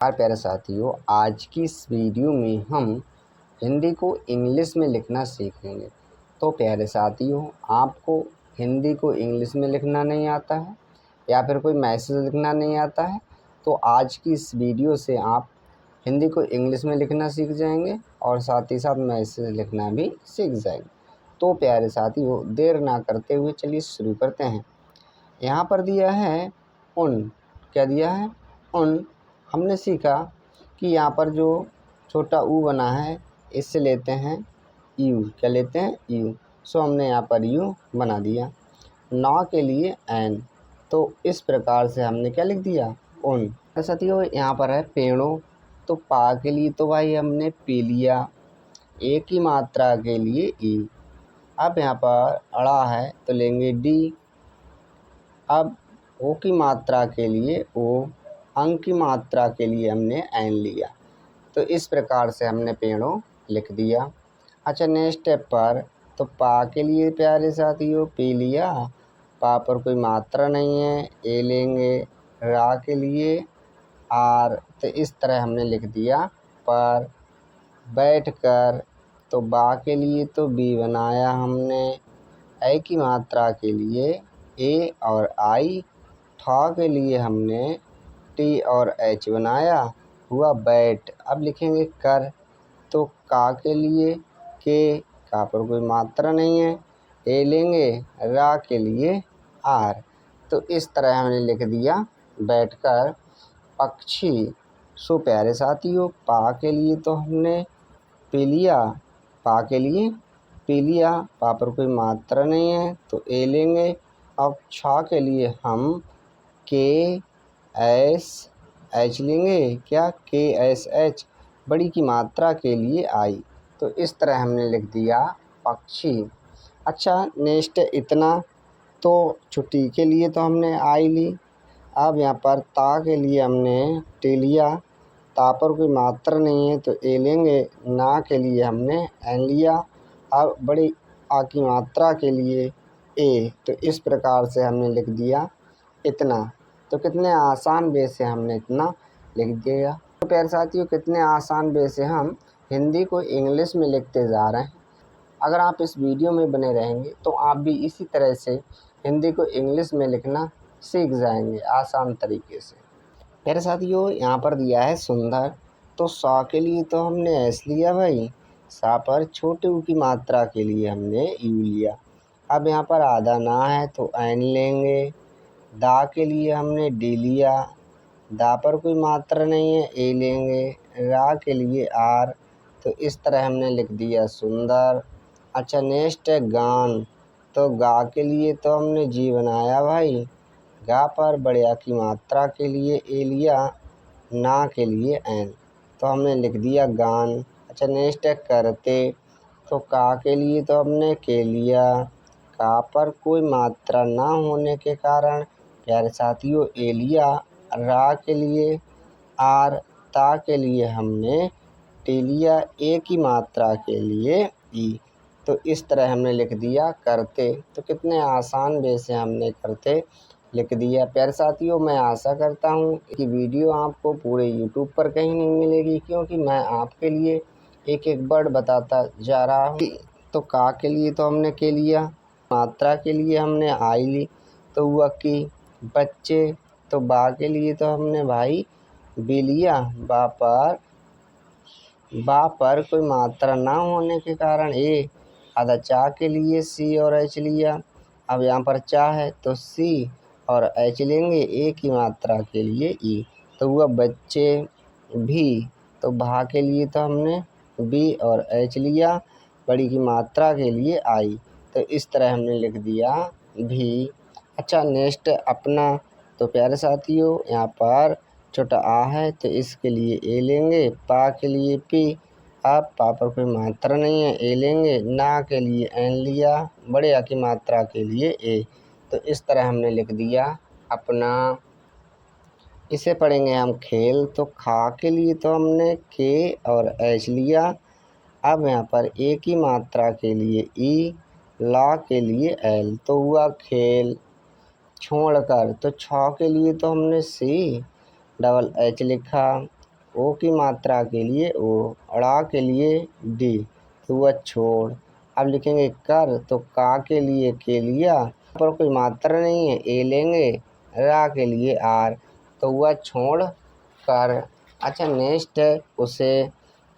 यार प्यारे साथियों, आज की इस वीडियो में हम हिंदी को इंग्लिश में लिखना सीखेंगे। तो प्यारे साथियों, आपको हिंदी को इंग्लिश में लिखना नहीं आता है या फिर कोई मैसेज लिखना नहीं आता है, तो आज की इस वीडियो से आप हिंदी को इंग्लिश में लिखना सीख जाएंगे और साथ ही साथ मैसेज लिखना भी सीख जाएंगे। तो प्यारे साथियों, देर ना करते हुए चलिए शुरू करते हैं। यहाँ पर दिया है उन। क्या दिया है? उन। हमने सीखा कि यहाँ पर जो छोटा ऊ बना है, इससे लेते हैं यू। क्या लेते हैं? यू। सो हमने यहाँ पर यू बना दिया। नौ के लिए एन, तो इस प्रकार से हमने क्या लिख दिया? उन। साथियों, यहाँ पर है पेड़ों, तो पा के लिए तो भाई हमने पी लिया। एक ही मात्रा के लिए ई। अब यहाँ पर अड़ा है तो लेंगे डी। अब ओ की मात्रा के लिए ओ, अंक की मात्रा के लिए हमने एन लिया। तो इस प्रकार से हमने पेड़ों लिख दिया। अच्छा, नेक्स्ट स्टेप पर तो पा के लिए प्यारे साथियों पी लिया। पा पर कोई मात्रा नहीं है, ए लेंगे। रा के लिए आर, तो इस तरह हमने लिख दिया पर। बैठ कर, तो बा के लिए तो बी बनाया हमने। ए की मात्रा के लिए ए और आई। ठा के लिए हमने टी और एच बनाया, हुआ बैट। अब लिखेंगे कर, तो का के लिए के, का पर कोई मात्रा नहीं है, ए लेंगे। रा के लिए आर, तो इस तरह हमने लिख दिया बैठकर पक्षी। सो प्यारे साथियों, पा के लिए तो हमने पी लिया। पा के लिए पी लिया, पा पर कोई मात्रा नहीं है तो ए लेंगे। अब छा के लिए हम के एस एच लेंगे। क्या? के एस एच, बड़ी की मात्रा के लिए आई। तो इस तरह हमने लिख दिया पक्षी। अच्छा, नेक्स्ट इतना, तो छुट्टी के लिए तो हमने आई ली। अब यहाँ पर ता के लिए हमने टी लिया। ता पर कोई मात्रा नहीं है तो ए लेंगे। ना के लिए हमने एन लिया। अब बड़ी आ की मात्रा के लिए ए, तो इस प्रकार से हमने लिख दिया इतना। तो कितने आसान वे से हमने इतना लिख दिया। तो प्यारे साथियों, कितने आसान वे से हम हिंदी को इंग्लिश में लिखते जा रहे हैं। अगर आप इस वीडियो में बने रहेंगे तो आप भी इसी तरह से हिंदी को इंग्लिश में लिखना सीख जाएंगे आसान तरीके से। प्यारे साथियों, यहाँ पर दिया है सुंदर, तो सा के लिए तो हमने एस लिया भाई। सा पर छोटे ऊ की मात्रा के लिए हमने यू लिया। अब यहाँ पर आधा ना है तो एन लेंगे। दा के लिए हमने डी लिया। दा पर कोई मात्रा नहीं है, ए लेंगे। रा के लिए आर, तो इस तरह हमने लिख दिया सुंदर। अच्छा, नेक्स्ट है गान, तो गा के लिए तो हमने जी बनाया भाई। गा पर बढ़िया की मात्रा के लिए ए लिया। ना के लिए एन, तो हमने लिख दिया गान। अच्छा, नेक्स्ट है करते, तो का के लिए तो हमने के लिया। का पर कोई मात्रा ना होने के कारण प्यारे साथियों ए लिया। रा के लिए आर, ता के लिए हमने टी लिया। ए की मात्रा के लिए ई, तो इस तरह हमने लिख दिया करते। तो कितने आसान वे से हमने करते लिख दिया। प्यारे साथियों, मैं आशा करता हूँ कि वीडियो आपको पूरे यूट्यूब पर कहीं नहीं मिलेगी, क्योंकि मैं आपके लिए एक एक वर्ड बताता जा रहा हूँ। तो का के लिए तो हमने के लिया। मात्रा के लिए हमने आई ली, तो हुआ की। बच्चे, तो बा के लिए तो हमने भाई बी लिया। बा पर कोई मात्रा ना होने के कारण ए। आधा चा के लिए सी और एच लिया। अब यहाँ पर चा है तो सी और एच लेंगे। ए की मात्रा के लिए ई, तो हुआ बच्चे। भी, तो भा के लिए तो हमने बी और एच लिया। बड़ी की मात्रा के लिए आई, तो इस तरह हमने लिख दिया भी। अच्छा, नेक्स्ट अपना, तो प्यारे साथियों यहाँ पर छोटा आ है तो इसके लिए ए लेंगे। पा के लिए पी। अब पा पर कोई मात्रा नहीं है, ए लेंगे। ना के लिए एन लिया। बड़े आ की मात्रा के लिए ए, तो इस तरह हमने लिख दिया अपना। इसे पढ़ेंगे हम खेल, तो खा के लिए तो हमने के और एच लिया। अब यहाँ पर ए की मात्रा के लिए ई, ला के लिए एल, तो हुआ खेल। छोड़कर, तो छ के लिए तो हमने सी डबल एच लिखा। ओ की मात्रा के लिए ओ, अड़ा के लिए डी, तो हुआ छोड़। अब लिखेंगे कर, तो का के लिए के लिया, पर कोई मात्रा नहीं है, ए लेंगे, रा के लिए आर, तो हुआ छोड़ कर। अच्छा नेक्स्ट है उसे,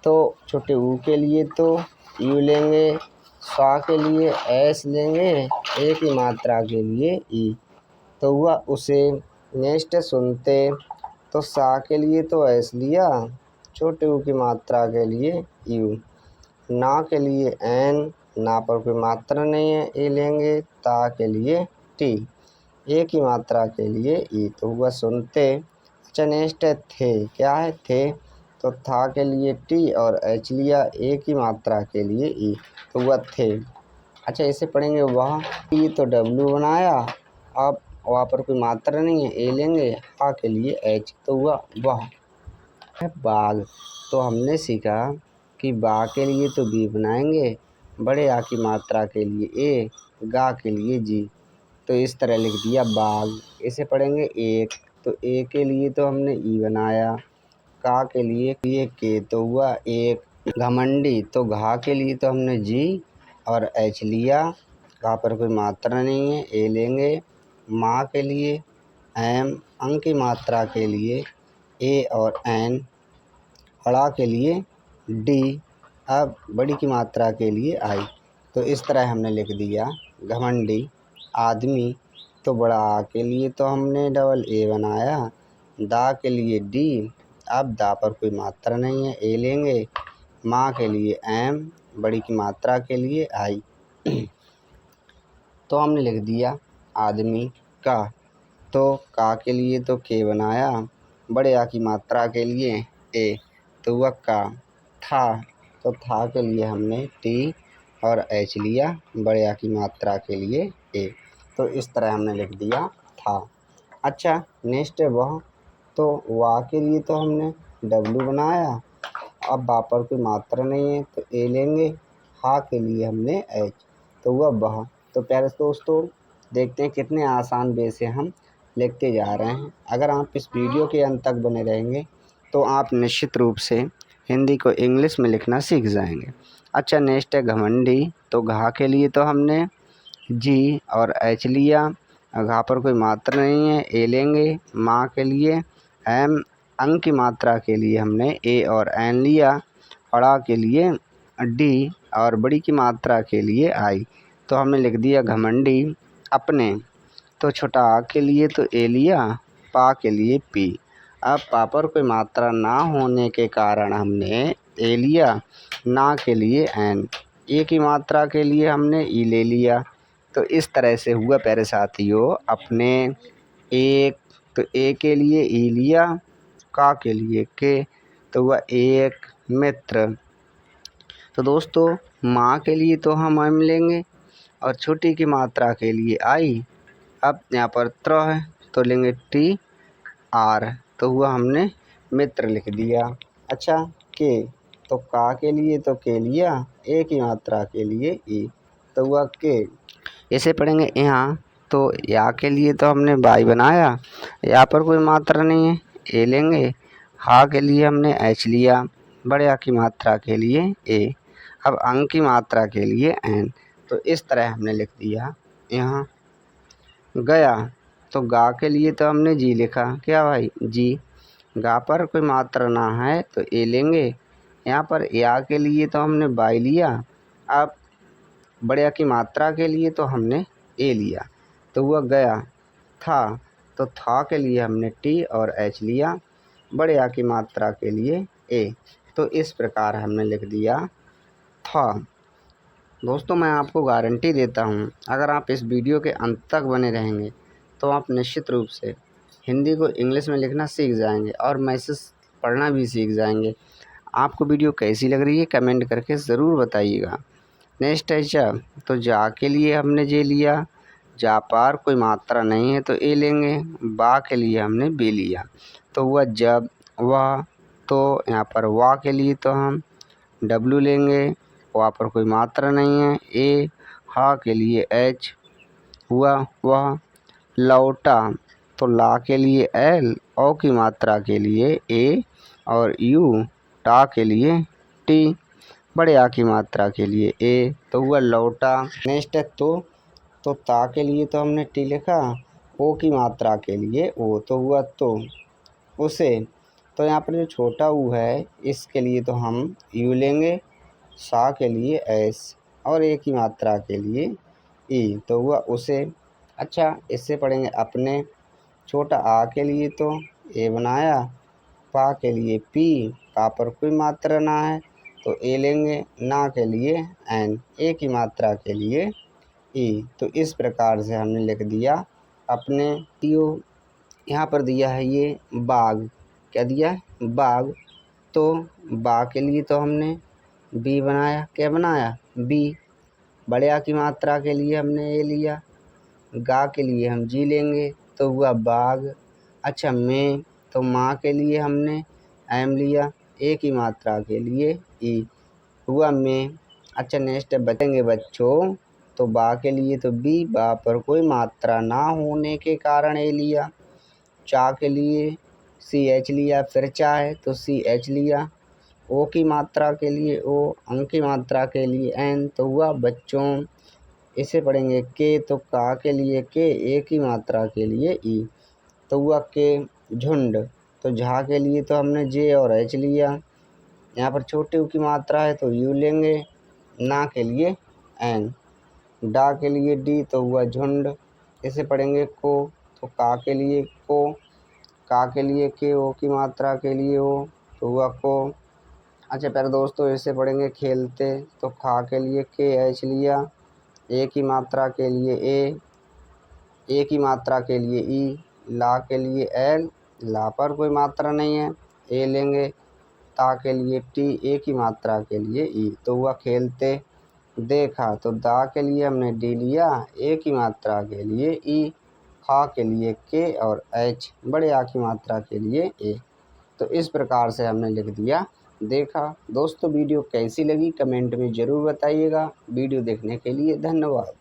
तो छोटे ऊ के लिए तो यू लेंगे, स्वा के लिए एस लेंगे, ए की मात्रा के लिए ई, तो हुआ उसे। नेक्स्ट सुनते, तो सा के लिए तो एस लिया, छोटे ऊ की मात्रा के लिए यू, ना के लिए एन, ना पर कोई मात्रा नहीं है, ए लेंगे, ता के लिए टी, ए की मात्रा के लिए ई, तो हुआ सुनते। अच्छा नेक्स्ट है थे, क्या है थे, तो था के लिए टी और एच लिया, ए की मात्रा के लिए ई, तो हुआ थे। अच्छा इसे पढ़ेंगे वह, ई तो डब्लू बनाया, अब वहाँ पर कोई मात्रा नहीं है, ए लेंगे, आ के लिए एच, तो हुआ वह। बाग, तो हमने सीखा कि बा के लिए तो बी बनाएंगे, बड़े आ की मात्रा के लिए ए, गा के लिए जी, तो इस तरह लिख दिया बाग। इसे पढ़ेंगे एक, तो ए के लिए तो हमने ई बनाया, का के लिए के, तो हुआ एक। घमंडी, तो घा के लिए तो हमने जी और एच लिया, घा पर कोई मात्रा नहीं है, ए लेंगे, माँ के लिए एम, अंक की मात्रा के लिए ए और एन, अड़ा के लिए डी, अब बड़ी की मात्रा के लिए आई, तो इस तरह हमने लिख दिया घमंडी। आदमी, तो बड़ा आ के लिए तो हमने डबल ए बनाया, दा के लिए डी, अब दा पर कोई मात्रा नहीं है, ए लेंगे, माँ के लिए एम, बड़ी की मात्रा के लिए आई, तो हमने लिख दिया आदमी का। तो का के लिए तो के बनाया, बड़े आ की मात्रा के लिए ए, तो हुआ का। था, तो था के लिए हमने टी और एच लिया, बड़े आ की मात्रा के लिए ए, तो इस तरह हमने लिख दिया था। अच्छा नेक्स्ट है वह, तो वाह के लिए तो हमने डब्लू बनाया, अब बा पर कोई मात्रा नहीं है, तो ए लेंगे, हा के लिए हमने एच, तो हुआ वह। तो प्यारे दोस्तों देखते हैं कितने आसान वे से हम लिखते जा रहे हैं। अगर आप इस वीडियो के अंत तक बने रहेंगे तो आप निश्चित रूप से हिंदी को इंग्लिश में लिखना सीख जाएंगे। अच्छा नेक्स्ट है घमंडी, तो घा के लिए तो हमने जी और एच लिया, घा पर कोई मात्रा नहीं है, ए लेंगे, माँ के लिए एम, अंक की मात्रा के लिए हमने ए और एन लिया, अड़ा के लिए डी और बड़ी की मात्रा के लिए आई, तो हमने लिख दिया घमंडी अपने। तो छोटा आ के लिए तो ए लिया, पा के लिए पी, अब पा पर कोई मात्रा ना होने के कारण हमने ए लिया, ना के लिए एन, ए की मात्रा के लिए हमने ई ले लिया, तो इस तरह से हुआ प्यारे साथियों अपने एक, तो ए के लिए ई लिया, का के लिए के, तो हुआ एक मित्र। तो दोस्तों माँ के लिए तो हम एम लेंगे और छोटी की मात्रा के लिए आई, अब यहाँ पर त्र है तो लेंगे टी आर, तो हुआ हमने मित्र लिख दिया। अच्छा के, तो का के लिए तो के लिया, ए की मात्रा के लिए ई, तो हुआ के। इसे पढ़ेंगे यहाँ, तो या के लिए तो हमने बाई बनाया, यहाँ पर कोई मात्रा नहीं है, ए लेंगे, हा के लिए हमने एच लिया, बड़े आ की मात्रा के लिए ए, अब अंक की मात्रा के लिए एन, तो इस तरह हमने लिख दिया। यहाँ गया, तो गा के लिए तो हमने जी लिखा, क्या भाई जी, गा पर कोई मात्रा ना है तो ए लेंगे, यहाँ पर या के लिए तो हमने बाई लिया, अब बड़े आ की मात्रा के लिए तो हमने ए लिया, तो हुआ गया। था, तो था के लिए हमने टी और एच लिया, बड़े आ की मात्रा के लिए ए, तो इस प्रकार हमने लिख दिया था। दोस्तों मैं आपको गारंटी देता हूँ अगर आप इस वीडियो के अंत तक बने रहेंगे तो आप निश्चित रूप से हिंदी को इंग्लिश में लिखना सीख जाएंगे और मैसेज पढ़ना भी सीख जाएंगे। आपको वीडियो कैसी लग रही है कमेंट करके ज़रूर बताइएगा। नेक्स्ट है जा, तो जा के लिए हमने जे लिया, जा पार कोई मात्रा नहीं है तो ए लेंगे, बा के लिए हमने बी लिया, तो हुआ जब। वाह, तो यहाँ पर वाह के लिए तो हम डब्लू लेंगे, वहाँ पर कोई मात्रा नहीं है, ए, हा के लिए एच, हुआ वह। लौटा, तो ला के लिए एल, औ की मात्रा के लिए ए, और यू टा के लिए टी, बड़े आ की मात्रा के लिए ए, तो हुआ लौटा। नेक्स्ट है तो ता के लिए तो हमने टी लिखा, ओ की मात्रा के लिए ओ, तो हुआ तो उसे। तो यहाँ पर जो छोटा ऊ है इसके लिए तो हम यू लेंगे, सा के लिए एस और ए की मात्रा के लिए ई, तो हुआ उसे। अच्छा, इससे पढ़ेंगे अपने। छोटा आ के लिए तो ए बनाया, पा के लिए पी, पा पर कोई मात्रा ना है तो ए लेंगे, ना के लिए एन, ए की मात्रा के लिए ई। तो इस प्रकार से हमने लिख दिया अपने। यहाँ पर दिया है ये बाग, क्या दिया है बाग, तो बा के लिए तो हमने बी बनाया, क्या बनाया बी, बड़े आ की मात्रा के लिए हमने ए लिया, गा के लिए हम जी लेंगे तो हुआ बाग। अच्छा, में तो माँ के लिए हमने एम लिया, ए की मात्रा के लिए ई, हुआ में। अच्छा, नेक्स्ट बचेंगे बच्चों, तो बा के लिए तो बी, बा पर कोई मात्रा ना होने के कारण ए लिया, चा के लिए सी एच लिया, फिर चा है तो सी एच लिया, ओ की मात्रा के लिए ओ, अंक की मात्रा के लिए एन, तो हुआ बच्चों। इसे पढ़ेंगे के, तो का के लिए के, ए की मात्रा के लिए ई, तो हुआ के झुंड। तो झा के लिए तो हमने जे और एच लिया, यहाँ पर छोटे ऊ की मात्रा है तो यू लेंगे, ना के लिए एन, डा के लिए डी, तो हुआ झुंड। इसे पढ़ेंगे को, तो का के लिए को, का के लिए के, ओ की मात्रा के लिए ओ, तो हुआ को। अच्छा प्यारे दोस्तों, इसे पढ़ेंगे खेलते, तो खा के लिए के एच लिया, ए की मात्रा के लिए ए की मात्रा के लिए ई, ला के लिए एल, ला पर कोई मात्रा नहीं है ए लेंगे, ता के लिए टी, ए की मात्रा के लिए ई, तो हुआ खेलते। देखा, तो दा के लिए हमने डी लिया, ए की मात्रा के लिए ई, खा के लिए के और एच, बड़े आ की मात्रा के लिए ए। तो इस प्रकार से हमने लिख दिया देखा। दोस्तों, वीडियो कैसी लगी कमेंट में ज़रूर बताइएगा। वीडियो देखने के लिए धन्यवाद।